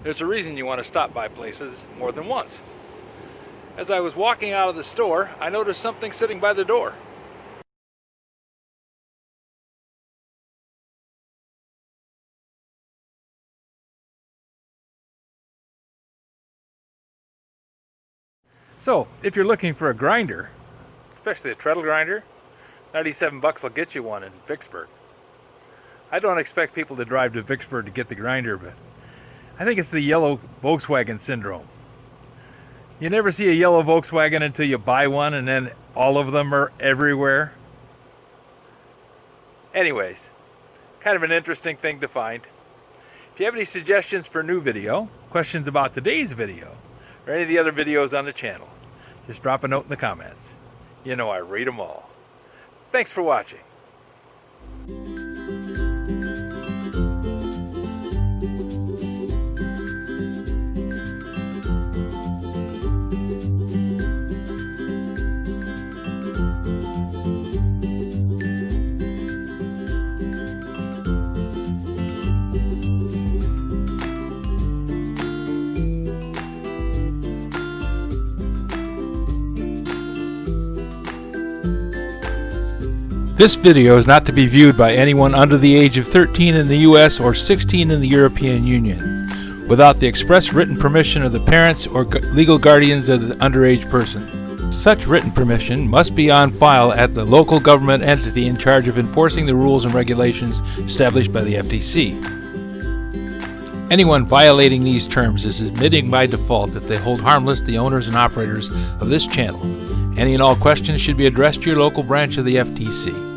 There's a reason you want to stop by places more than once. As I was walking out of the store, I noticed something sitting by the door. So, if you're looking for a grinder, especially a treadle grinder, 97 bucks will get you one in Vicksburg. I don't expect people to drive to Vicksburg to get the grinder, but I think it's the yellow Volkswagen syndrome. You never see a yellow Volkswagen until you buy one, and then all of them are everywhere. Anyways, kind of an interesting thing to find. If you have any suggestions for a new video, questions about today's video, or any of the other videos on the channel, just drop a note in the comments. You know I read them all. Thanks for watching. This video is not to be viewed by anyone under the age of 13 in the US or 16 in the European Union, without the express written permission of the parents or legal guardians of the underage person. Such written permission must be on file at the local government entity in charge of enforcing the rules and regulations established by the FTC. Anyone violating these terms is admitting by default that they hold harmless the owners and operators of this channel. Any and all questions should be addressed to your local branch of the FTC.